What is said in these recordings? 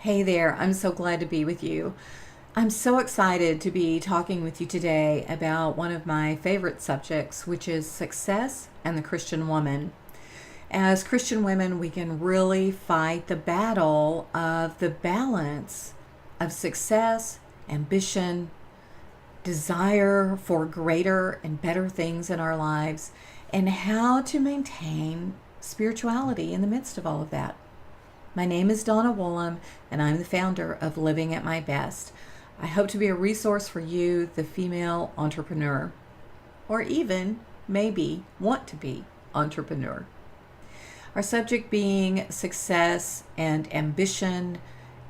Hey there, I'm so glad to be with you. I'm so excited to be talking with you today about one of my favorite subjects, which is success and the Christian woman. As Christian women, we can really fight the battle of the balance of success, ambition, desire for greater and better things in our lives, and how to maintain spirituality in the midst of all of that. My name is Donna Woolham, and I'm the founder of Living at My Best. I hope to be a resource for you, the female entrepreneur, or even maybe want to be entrepreneur. Our subject being success and ambition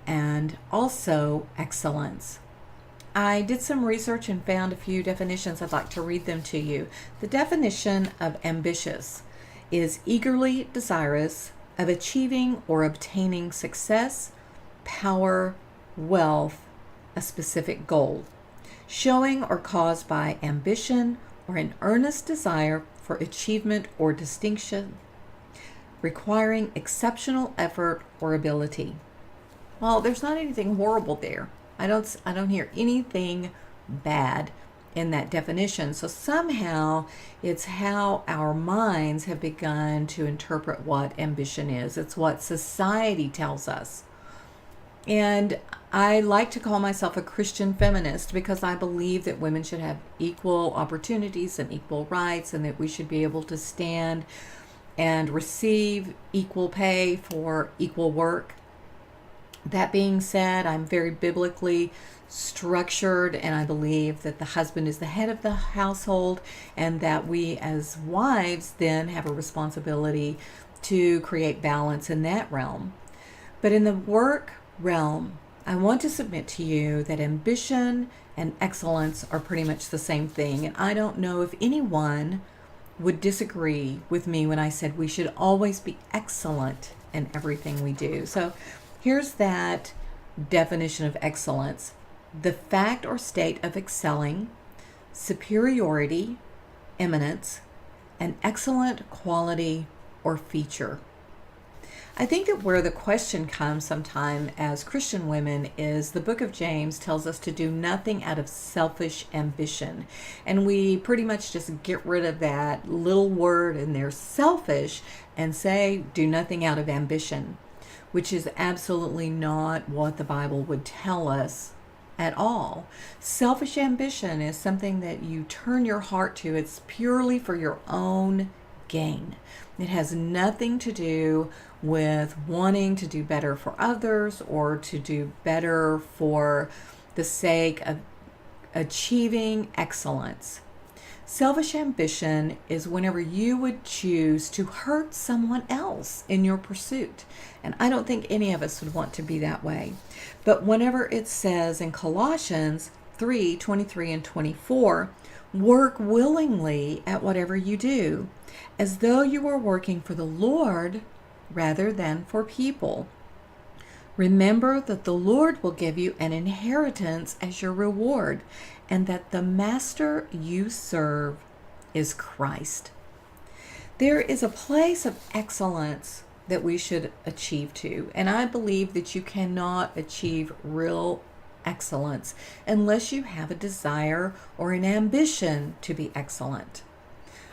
and also excellence. I did some research and found a few definitions. I'd like to read them to you. The definition of ambitious is eagerly desirous of achieving or obtaining success, power, wealth, a specific goal, showing or caused by ambition or an earnest desire for achievement or distinction, requiring exceptional effort or ability. Well, there's not anything horrible there. I don't hear anything bad in that definition. So somehow it's how our minds have begun to interpret what ambition is. It's what society tells us. And I like to call myself a Christian feminist because I believe that women should have equal opportunities and equal rights, and that we should be able to stand and receive equal pay for equal work. That being said, I'm very biblically structured, and I believe that the husband is the head of the household, and that we as wives then have a responsibility to create balance in that realm. But in the work realm, I want to submit to you that ambition and excellence are pretty much the same thing. And I don't know if anyone would disagree with me when I said we should always be excellent in everything we do. So here's that definition of excellence: the fact or state of excelling, superiority, eminence, an excellent quality or feature. I think that where the question comes sometime as Christian women is the book of James tells us to do nothing out of selfish ambition. And we pretty much just get rid of that little word in there, selfish, and say do nothing out of ambition, which is absolutely not what the Bible would tell us at all. Selfish ambition is something that you turn your heart to. It's purely for your own gain. It has nothing to do with wanting to do better for others or to do better for the sake of achieving excellence. Selfish ambition is whenever you would choose to hurt someone else in your pursuit. And I don't think any of us would want to be that way. But whenever it says in Colossians 3:23 and 24, work willingly at whatever you do, as though you were working for the Lord rather than for people. Remember that the Lord will give you an inheritance as your reward, and that the master you serve is Christ. There is a place of excellence that we should achieve to, and I believe that you cannot achieve real excellence unless you have a desire or an ambition to be excellent.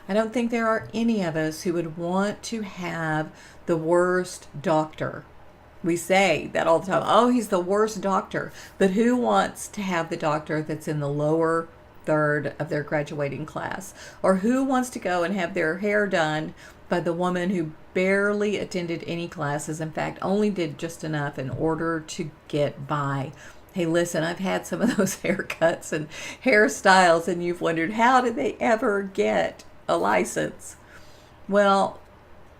I don't think there are any of us who would want to have the worst doctor. We say that all the time. Oh, he's the worst doctor. But who wants to have the doctor that's in the lower third of their graduating class? Or who wants to go and have their hair done by the woman who barely attended any classes, in fact, only did just enough in order to get by? Hey, listen, I've had some of those haircuts and hairstyles, and you've wondered, how did they ever get a license? Well,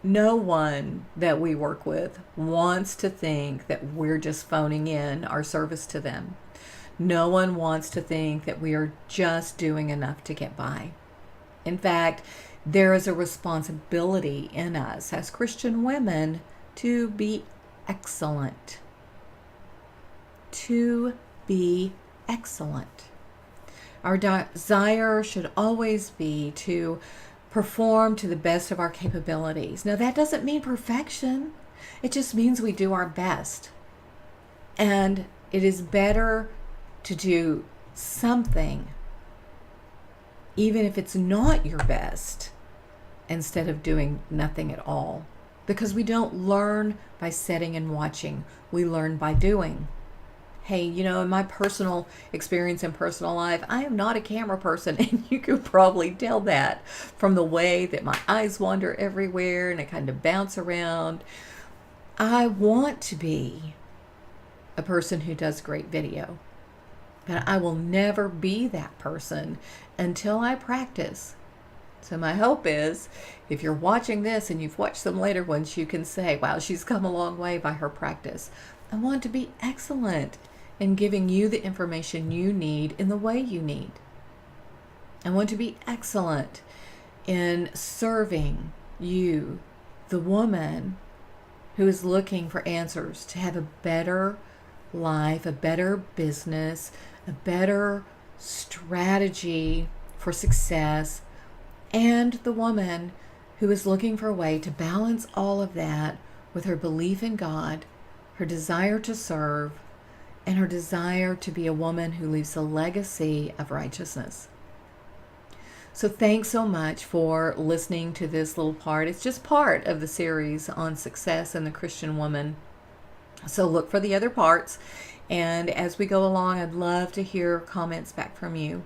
no one that we work with wants to think that we're just phoning in our service to them. No one wants to think that we are just doing enough to get by. In fact, there is a responsibility in us as Christian women to be excellent. To be excellent. Our desire should always be to perform to the best of our capabilities. Now, that doesn't mean perfection. It just means we do our best. And it is better to do something, even if it's not your best, instead of doing nothing at all. Because we don't learn by sitting and watching, we learn by doing. Hey, in my personal experience in personal life, I am not a camera person, and you could probably tell that from the way that my eyes wander everywhere and I kind of bounce around. I want to be a person who does great video, but I will never be that person until I practice. So my hope is, if you're watching this and you've watched some later ones, you can say, wow, she's come a long way by her practice. I want to be excellent in giving you the information you need in the way you need. I want to be excellent in serving you, the woman who is looking for answers to have a better life, a better business, a better strategy for success, and the woman who is looking for a way to balance all of that with her belief in God, her desire to serve, and her desire to be a woman who leaves a legacy of righteousness. So thanks so much for listening to this little part. It's just part of the series on success and the Christian woman. So look for the other parts. And as we go along, I'd love to hear comments back from you.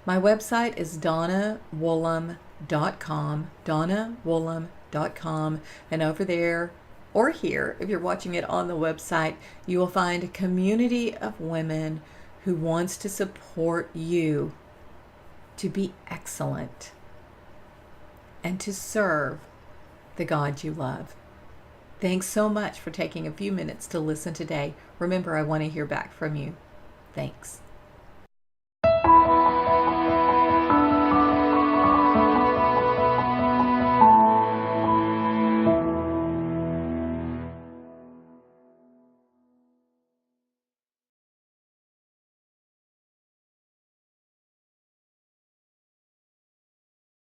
My website is DonnaWoolham.com, DonnaWoolham.com. And over there, or here, if you're watching it on the website, you will find a community of women who wants to support you to be excellent and to serve the God you love. Thanks so much for taking a few minutes to listen today. Remember, I want to hear back from you. Thanks.